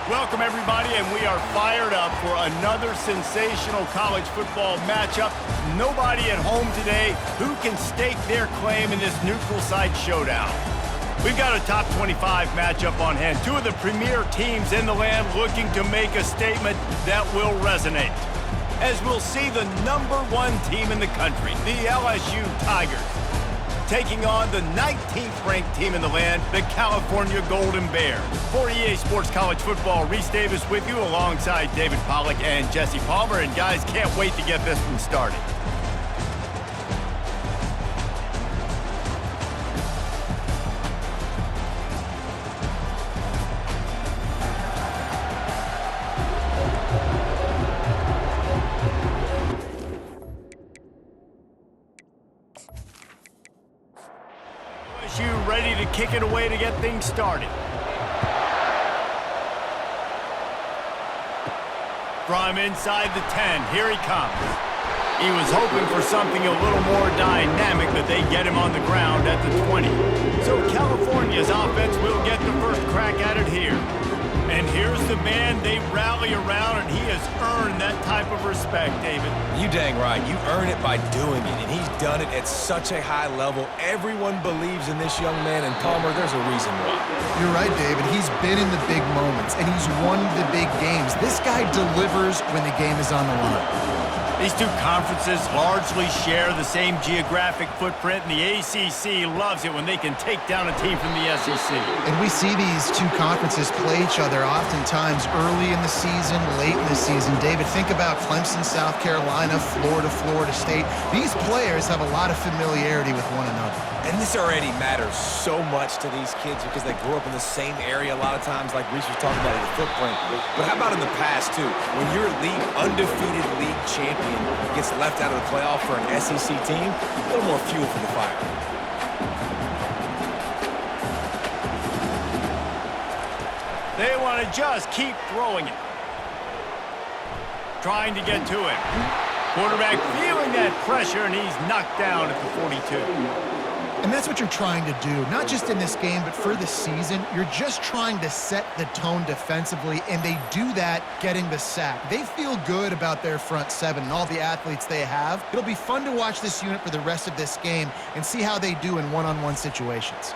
Welcome, everybody, and we are fired up for another sensational college football matchup. Nobody at home today who can stake their claim in this neutral site showdown. We've got a top 25 matchup on hand. Two of the premier teams in the land looking to make a statement that will resonate. As we'll see the #1 team in the country, the LSU Tigers, taking on the 19th ranked team in the land, the California Golden Bears. For EA Sports College Football, Reese Davis with you alongside David Pollack and Jesse Palmer. And guys, can't wait to get this one started. Ready to kick it away to get things started. From inside the 10, here he comes. He was hoping for something a little more dynamic, but they get him on the ground at the 20. So California's offense will get the first crack at it here. And here's the man they rally around, and he has earned that type of respect, David. You dang right. You earn it by doing it, and he's done it at such a high level. Everyone believes in this young man, and Palmer, there's a reason why. You're right, David. He's been in the big moments, and he's won the big games. This guy delivers when the game is on the line. These two conferences largely share the same geographic footprint, and the ACC loves it when they can take down a team from the SEC. And we see these two conferences play each other oftentimes early in the season, late in the season. David, think about Clemson, South Carolina, Florida State. These players have a lot of familiarity with one another. And this already matters so much to these kids because they grew up in the same area a lot of times, like Reese was talking about in the footprint. But how about in the past, too? When your undefeated league champion gets left out of the playoff for an SEC team, a little more fuel for the fire. They want to just keep throwing it. Trying to get to him. Quarterback feeling that pressure, and he's knocked down at the 42. And that's what you're trying to do, not just in this game, but for the season. You're just trying to set the tone defensively, and they do that getting the sack. They feel good about their front seven and all the athletes they have. It'll be fun to watch this unit for the rest of this game and see how they do in one-on-one situations.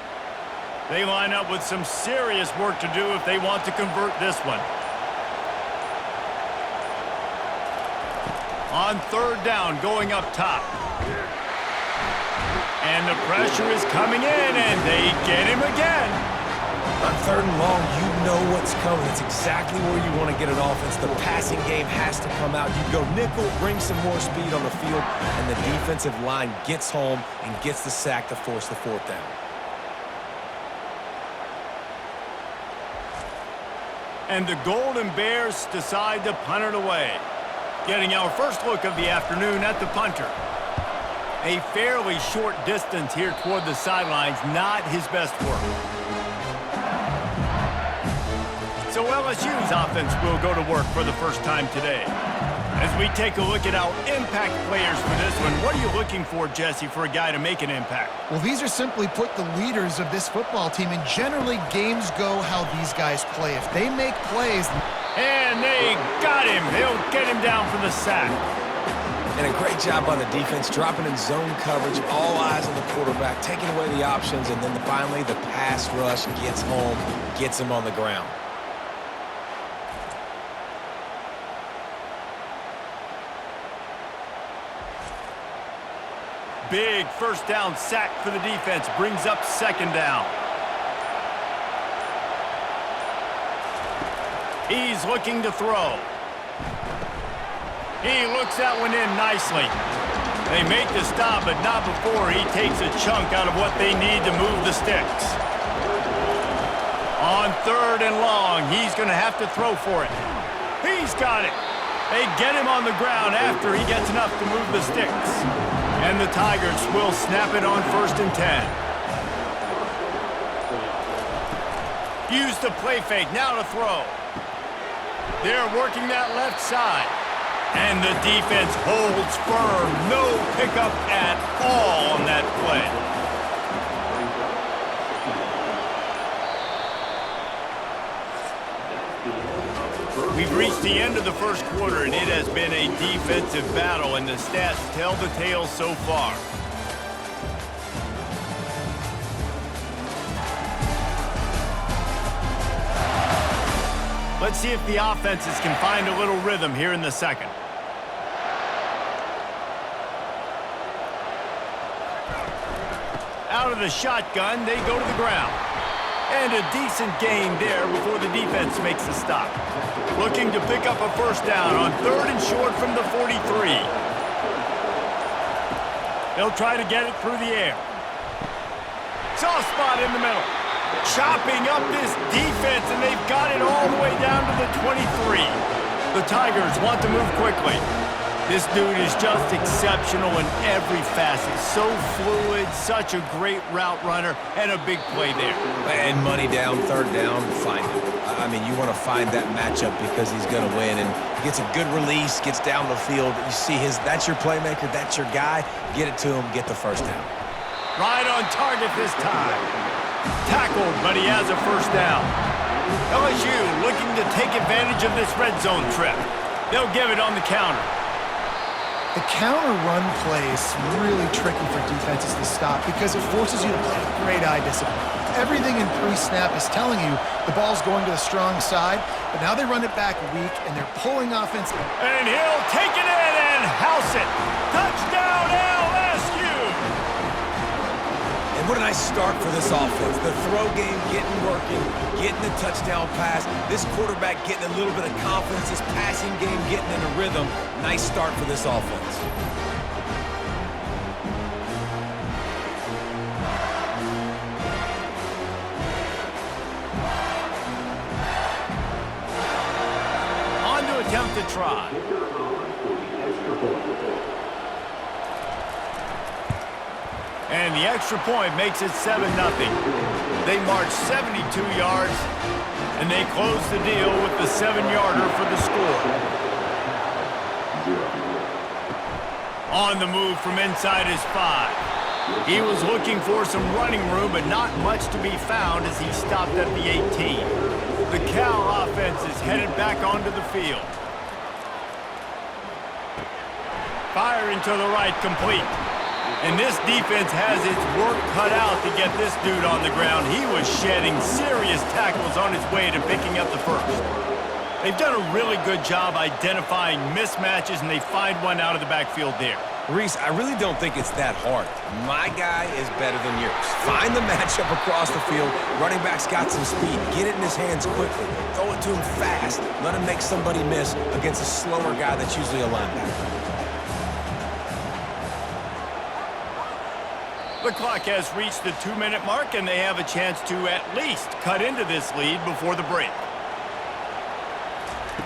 They line up with some serious work to do if they want to convert this one. On third down, going up top. And the pressure is coming in, and they get him again. On third and long, you know what's coming. It's exactly where you want to get an offense. The passing game has to come out. You go nickel, bring some more speed on the field, and the defensive line gets home and gets the sack to force the fourth down. And the Golden Bears decide to punt it away. Getting our first look of the afternoon at the punter. A fairly short distance here toward the sidelines, not his best work. So LSU's offense will go to work for the first time today. As we take a look at our impact players for this one, what are you looking for, Jesse, for a guy to make an impact? Well, these are simply put the leaders of this football team, and generally games go how these guys play. If they make plays... And they got him. They'll get him down for the sack. And a great job by the defense, dropping in zone coverage, all eyes on the quarterback, taking away the options, and then finally the pass rush gets home, gets him on the ground. Big first down sack for the defense, brings up second down. He's looking to throw. He looks that one in nicely. They make the stop, but not before he takes a chunk out of what they need to move the sticks. On third and long, he's going to have to throw for it. He's got it. They get him on the ground after he gets enough to move the sticks. And the Tigers will snap it on 1st and 10. Use the play fake, now to throw. They're working that left side. And the defense holds firm. No pickup at all on that play. We've reached the end of the first quarter, and it has been a defensive battle, and the stats tell the tale so far. Let's see if the offenses can find a little rhythm here in the second. Out of the shotgun, they go to the ground. And a decent gain there before the defense makes the stop. Looking to pick up a first down on 3rd and short from the 43. They'll try to get it through the air. Soft spot in the middle. Chopping up this defense, and they've got it all the way down to the 23. The Tigers want to move quickly. This dude is just exceptional in every facet. So fluid, such a great route runner, and a big play there. And money down, 3rd down, find him. I mean, you want to find that matchup because he's going to win, and gets a good release, gets down the field. You see that's your playmaker, that's your guy. Get it to him, get the first down. Right on target this time. Tackled, but he has a first down. LSU looking to take advantage of this red zone trip. They'll give it on the counter. The counter run play is really tricky for defenses to stop because it forces you to play with great eye discipline. Everything in pre-snap is telling you the ball's going to the strong side, but now they run it back weak, and they're pulling offense. And he'll take it in and house it. Touchdown, LSU! And what a nice start for this offense. The throw game getting working, getting the touchdown pass. This quarterback getting a little bit of confidence. This passing game getting in a rhythm. Nice start for this offense. On to attempt to try. And the extra point makes it 7-0. They march 72 yards, and they close the deal with the 7-yarder for the score. On the move from inside his 5. He was looking for some running room, but not much to be found as he stopped at the 18. The Cal offense is headed back onto the field. Firing to the right, complete. And this defense has its work cut out to get this dude on the ground. He was shedding serious tackles on his way to picking up the first. They've done a really good job identifying mismatches, and they find one out of the backfield there. Reese, I really don't think it's that hard. My guy is better than yours. Find the matchup across the field. Running back's got some speed. Get it in his hands quickly. Throw it to him fast. Let him make somebody miss against a slower guy that's usually a linebacker. The clock has reached the 2-minute mark, and they have a chance to at least cut into this lead before the break.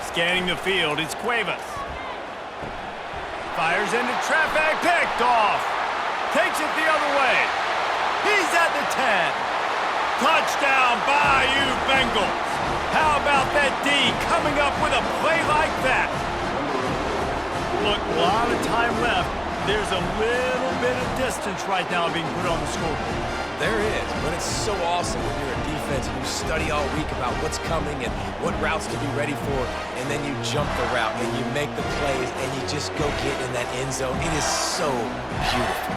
Scanning the field, it's Cuevas. Fires into traffic, picked off. Takes it the other way. He's at the 10. Touchdown, Bayou Bengals. How about that D coming up with a play like that? Look, a lot of time left. There's a little bit of distance right now being put on the scoreboard. There is, but it's so awesome when you're a defense and you study all week about what's coming and what routes to be ready for, and then you jump the route and you make the plays and you just go get in that end zone. It is so beautiful.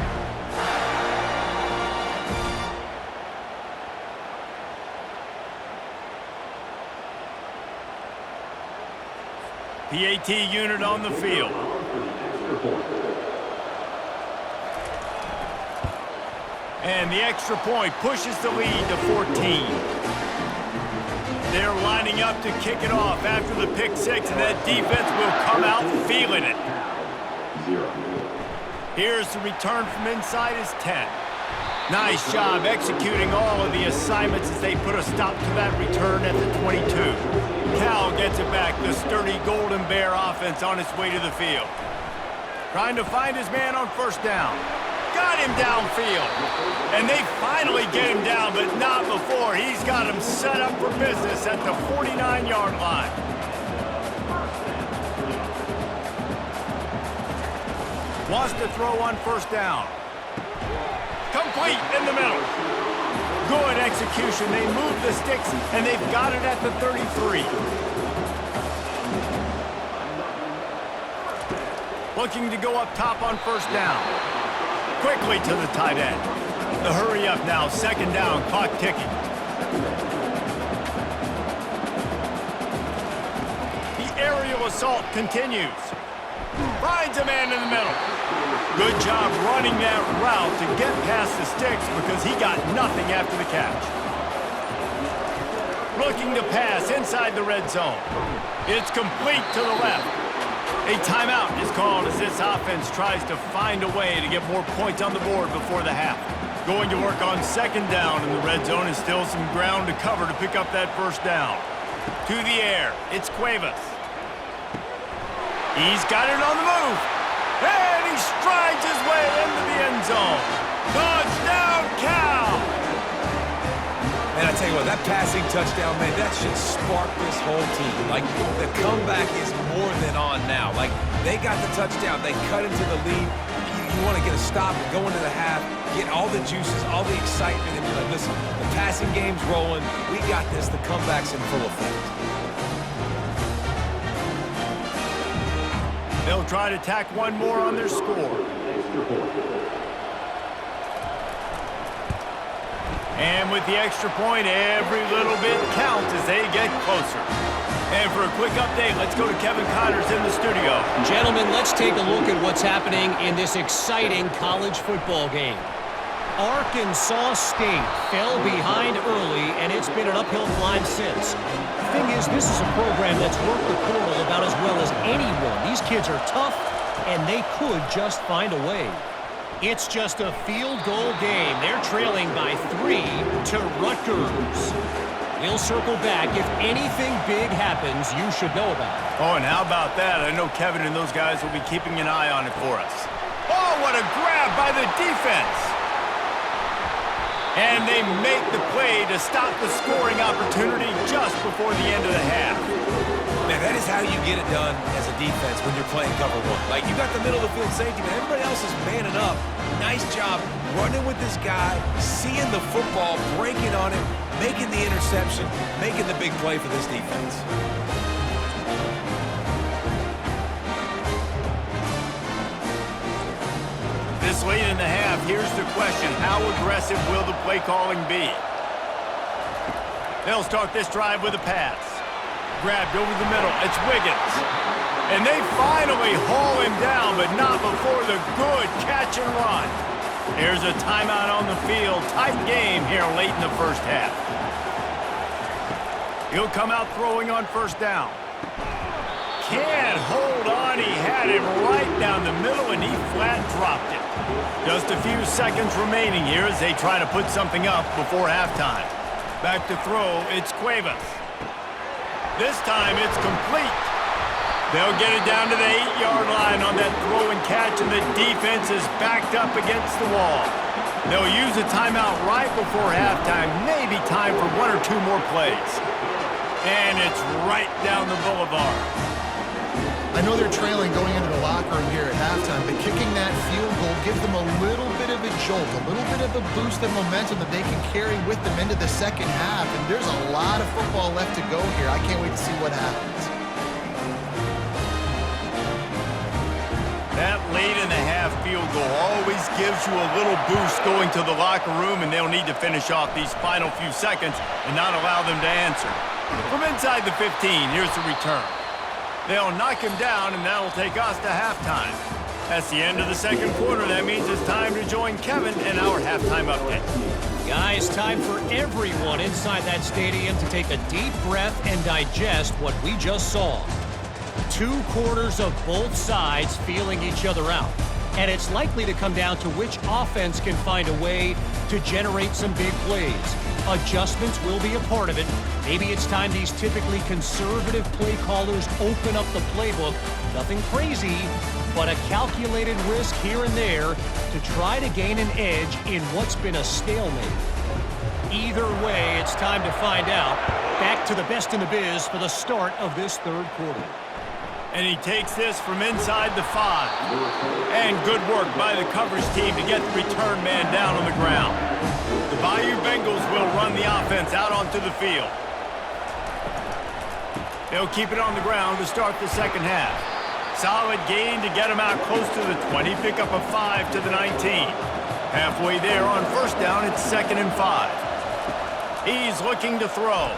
PAT unit on the field. And the extra point pushes the lead to 14. They're lining up to kick it off after the pick six, and that defense will come out feeling it. Here's the return from inside his 10. Nice job executing all of the assignments as they put a stop to that return at the 22. Cal gets it back, the sturdy Golden Bear offense on its way to the field. Trying to find his man on first down. Got him downfield. And they finally get him down, but not before. He's got him set up for business at the 49-yard line. Wants to throw on first down. Complete in the middle. Good execution. They move the sticks, and they've got it at the 33. Looking to go up top on first down. Quickly to the tight end. The hurry up now, second down, clock ticking. The aerial assault continues. Finds a man in the middle. Good job running that route to get past the sticks because he got nothing after the catch. Looking to pass inside the red zone. It's complete to the left. A timeout is called as this offense tries to find a way to get more points on the board before the half. Going to work on second down in the red zone and still some ground to cover to pick up that first down. To the air, it's Cuevas. He's got it on the move. And he strides his way into the end zone. Touchdown, Cal! Man, I tell you what, that passing touchdown, man, that should spark this whole team. Like, the comeback is more than on now. Like, they got the touchdown. They cut into the lead. You want to get a stop and go into the half, get all the juices, all the excitement, and be like, listen, the passing game's rolling. We got this. The comeback's in full effect. They'll try to tack one more on their score. And with the extra point, every little bit counts as they get closer. And for a quick update, let's go to Kevin Connors in the studio. Gentlemen, let's take a look at what's happening in this exciting college football game. Arkansas State fell behind early, and it's been an uphill climb since. The thing is, this is a program that's worked the portal about as well as anyone. These kids are tough, and they could just find a way. It's just a field goal game. They're trailing by 3 to Rutgers. We'll circle back. If anything big happens, you should know about it. Oh, and how about that? I know Kevin and those guys will be keeping an eye on it for us. Oh, what a grab by the defense! And they make the play to stop the scoring opportunity just before the end of the half. Man, that is how you get it done as a defense when you're playing cover one. Like, you got the middle of the field safety, but everybody else is manning up. Nice job running with this guy, seeing the football, breaking on it, making the interception, making the big play for this defense. This late in the half, here's the question. How aggressive will the play calling be? They'll start this drive with a pass. Grabbed over the middle. It's Wiggins. And they finally haul him down, but not before the good catch and run. Here's a timeout on the field. Tight game here late in the first half. He'll come out throwing on first down. Can't hold on. He had it right down the middle, and he flat dropped it. Just a few seconds remaining here as they try to put something up before halftime. Back to throw. It's Cuevas. This time it's complete. They'll get it down to the 8-yard line on that throw and catch, and the defense is backed up against the wall. They'll use a timeout right before halftime, maybe time for 1 or 2 more plays. And it's right down the boulevard. I know they're trailing going into the locker room here at halftime, but kicking that field goal gives them a little bit of a jolt, a little bit of a boost of momentum that they can carry with them into the second half. And there's a lot of football left to go here. I can't wait to see what happens. That late in the half field goal always gives you a little boost going to the locker room, and they'll need to finish off these final few seconds and not allow them to answer. From inside the 15, here's the return. They'll knock him down, and that'll take us to halftime. That's the end of the second quarter. That means it's time to join Kevin in our halftime update. Guys, time for everyone inside that stadium to take a deep breath and digest what we just saw. 2 quarters of both sides feeling each other out. And it's likely to come down to which offense can find a way to generate some big plays. Adjustments will be a part of it. Maybe it's time these typically conservative play callers open up the playbook. Nothing crazy, but a calculated risk here and there to try to gain an edge in what's been a stalemate. Either way, it's time to find out. Back to the best in the biz for the start of this third quarter. And he takes this from inside the 5. And good work by the coverage team to get the return man down on the ground. The Bayou Bengals will run the offense out onto the field. They'll keep it on the ground to start the second half. Solid gain to get him out close to the 20. Pick up a 5 to the 19. Halfway there on first down, it's 2nd and 5. He's looking to throw.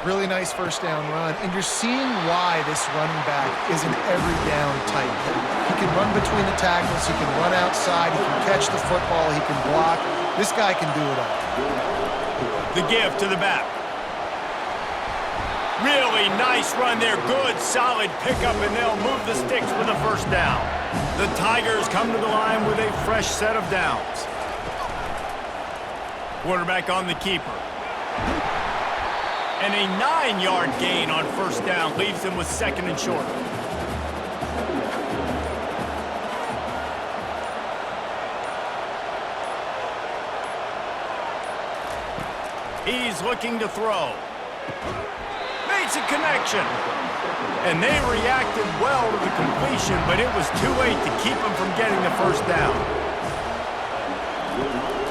Really nice first down run, and you're seeing why this running back is an every down type. He can run between the tackles, he can run outside, he can catch the football, he can block. This guy can do it all. The give to the back. Really nice run there. Good, solid pickup, and they'll move the sticks with a first down. The Tigers come to the line with a fresh set of downs. Quarterback on the keeper. And a 9-yard gain on first down leaves him with 2nd and short. He's looking to throw. Makes a connection. And they reacted well to the completion, but it was too late to keep him from getting the first down.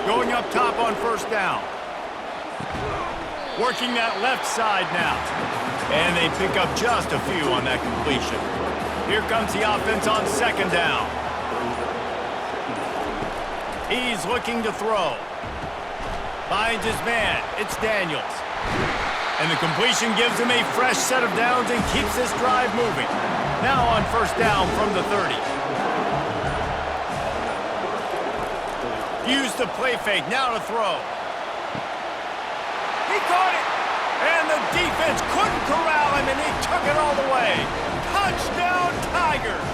Going up top on first down. Working that left side now. And they pick up just a few on that completion. Here comes the offense on 2nd down. He's looking to throw. Finds his man. It's Daniels. And the completion gives him a fresh set of downs and keeps this drive moving. Now on first down from the 30. Use the play fake. Now to throw. He caught it. And the defense couldn't corral him, and he took it all the way. Touchdown, Tigers.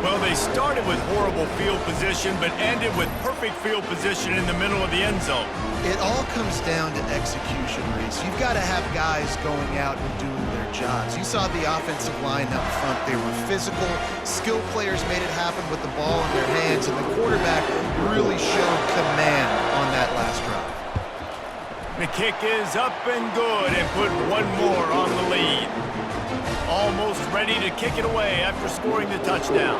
Well, they started with horrible field position, but ended with perfect field position in the middle of the end zone. It all comes down to execution, Reese. You've got to have guys going out and doing their jobs. You saw the offensive line up front. They were physical. Skilled players made it happen with the ball in their hands, and the quarterback really showed command on that last drive. The kick is up and good and put one more on the lead. Almost ready to kick it away after scoring the touchdown.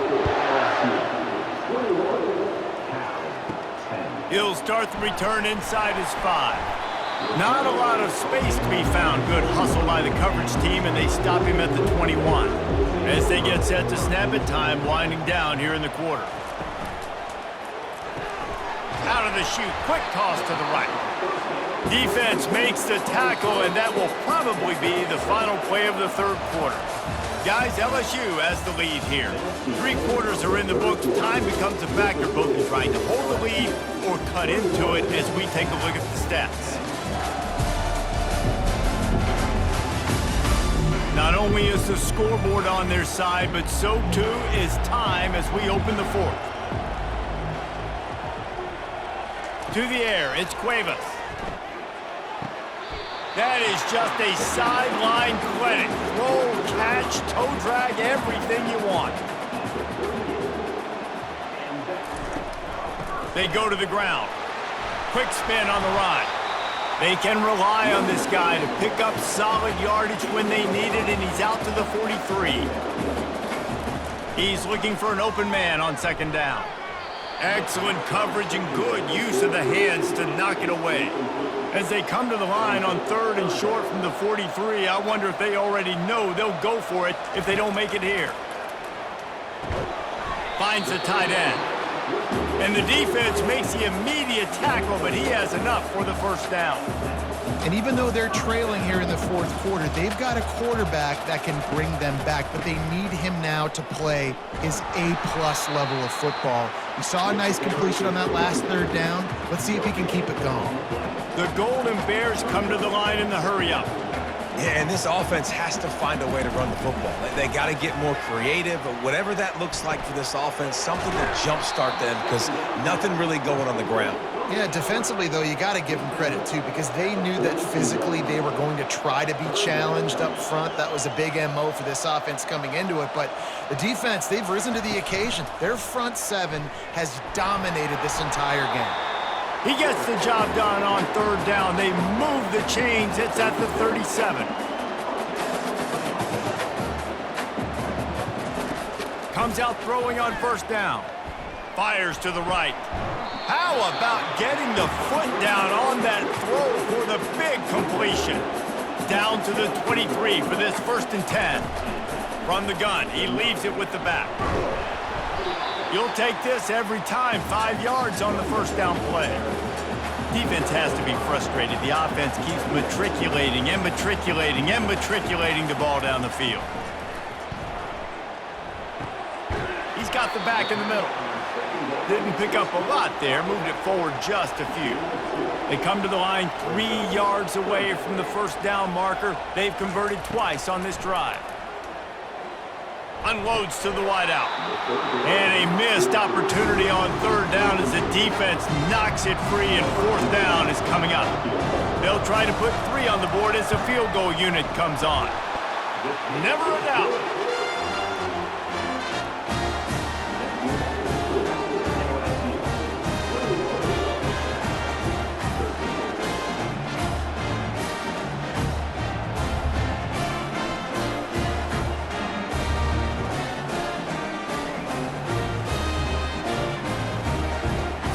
He'll start the return inside his 5. Not a lot of space to be found. Good hustle by the coverage team, and they stop him at the 21. As they get set to snap it, time winding down here in the quarter. Out of the chute, quick toss to the right. Defense makes the tackle, and that will probably be the final play of the 3rd quarter. Guys, LSU has the lead here. 3 quarters are in the books. Time becomes a factor both in trying to hold the lead or cut into it as we take a look at the stats. Not only is the scoreboard on their side, but so too is time as we open the 4th. To the air, it's Cuevas. That is just a sideline clinic. Roll, catch, toe drag, everything you want. They go to the ground. Quick spin on the ride. They can rely on this guy to pick up solid yardage when they need it, and he's out to the 43. He's looking for an open man on 2nd down. Excellent coverage and good use of the hands to knock it away. As they come to the line on 3rd and short from the 43, I wonder if they already know they'll go for it if they don't make it here. Finds the tight end. And the defense makes the immediate tackle, but he has enough for the first down. And even though they're trailing here in the 4th quarter, they've got a quarterback that can bring them back, but they need him now to play his A-plus level of football. We saw a nice completion on that last 3rd down. Let's see if he can keep it going. The Golden Bears come to the line in the hurry-up. Yeah, and this offense has to find a way to run the football. They got to get more creative, but whatever that looks like for this offense, something to jumpstart them because nothing really going on the ground. Yeah, defensively, though, you got to give them credit, too, because they knew that physically they were going to try to be challenged up front. That was a big MO for this offense coming into it. But the defense, they've risen to the occasion. Their front 7 has dominated this entire game. He gets the job done on 3rd down. They move the chains. It's at the 37. Comes out throwing on 1st down. Fires to the right. How about getting the foot down on that throw for the big completion? Down to the 23 for this 1st and 10. From the gun, he leaves it with the back. You'll take this every time. 5 yards on the first down play. Defense has to be frustrated. The offense keeps matriculating and matriculating and matriculating the ball down the field. He's got the back in the middle. Didn't pick up a lot there. Moved it forward just a few. They come to the line 3 yards away from the first down marker. They've converted twice on this drive. Unloads to the wideout. And a missed opportunity on third down as the defense knocks it free, and fourth down is coming up. They'll try to put 3 on the board as the field goal unit comes on. Never a doubt.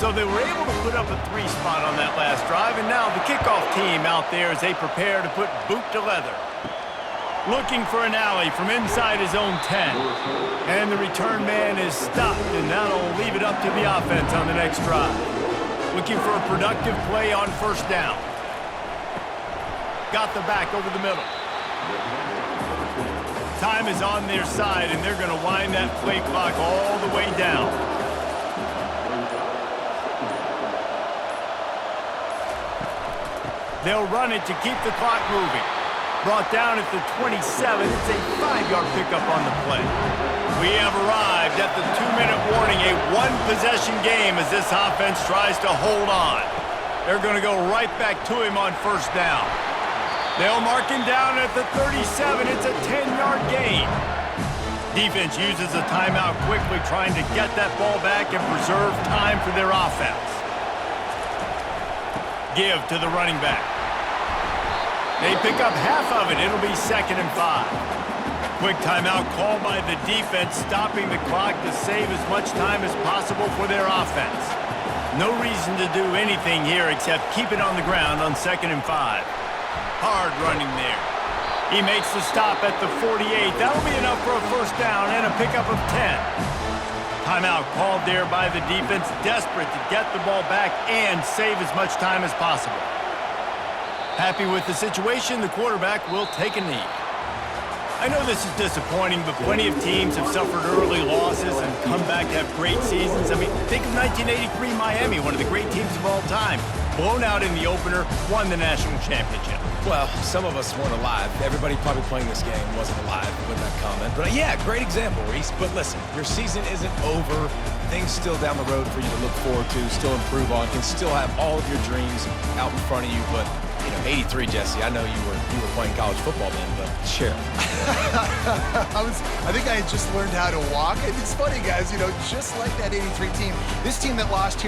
So they were able to put up a 3 spot on that last drive, and now the kickoff team out there as they prepare to put boot to leather. Looking for an alley from inside his own 10. And the return man is stopped, and that'll leave it up to the offense on the next drive. Looking for a productive play on first down. Got the back over the middle. Time is on their side, and they're going to wind that play clock all the way down. They'll run it to keep the clock moving. Brought down at the 27. It's a 5-yard pickup on the play. We have arrived at the 2-minute warning, a one-possession game as this offense tries to hold on. They're going to go right back to him on first down. They'll mark him down at the 37. It's a 10-yard gain. Defense uses a timeout quickly, trying to get that ball back and preserve time for their offense. Give to the running back. They pick up half of it. It'll be 2nd and 5. Quick timeout called by the defense, stopping the clock to save as much time as possible for their offense. No reason to do anything here except keep it on the ground on 2nd and 5. Hard running there. He makes the stop at the 48. That'll be enough for a first down and a pickup of 10. Timeout called there by the defense, desperate to get the ball back and save as much time as possible. Happy with the situation, the quarterback will take a knee. I know this is disappointing, but plenty of teams have suffered early losses and come back to have great seasons. I mean, think of 1983 Miami, one of the great teams of all time. Blown out in the opener, won the national championship. Well, some of us weren't alive. Everybody probably playing this game wasn't alive with that comment. But yeah, great example, Reese. But listen, your season isn't over. Things still down the road for you to look forward to, still improve on, can still have all of your dreams out in front of you. But, you know, 83, Jesse, I know you were playing college football then, but share. I think I had just learned how to walk. And it's funny, guys, you know, just like that 83 team, this team that lost here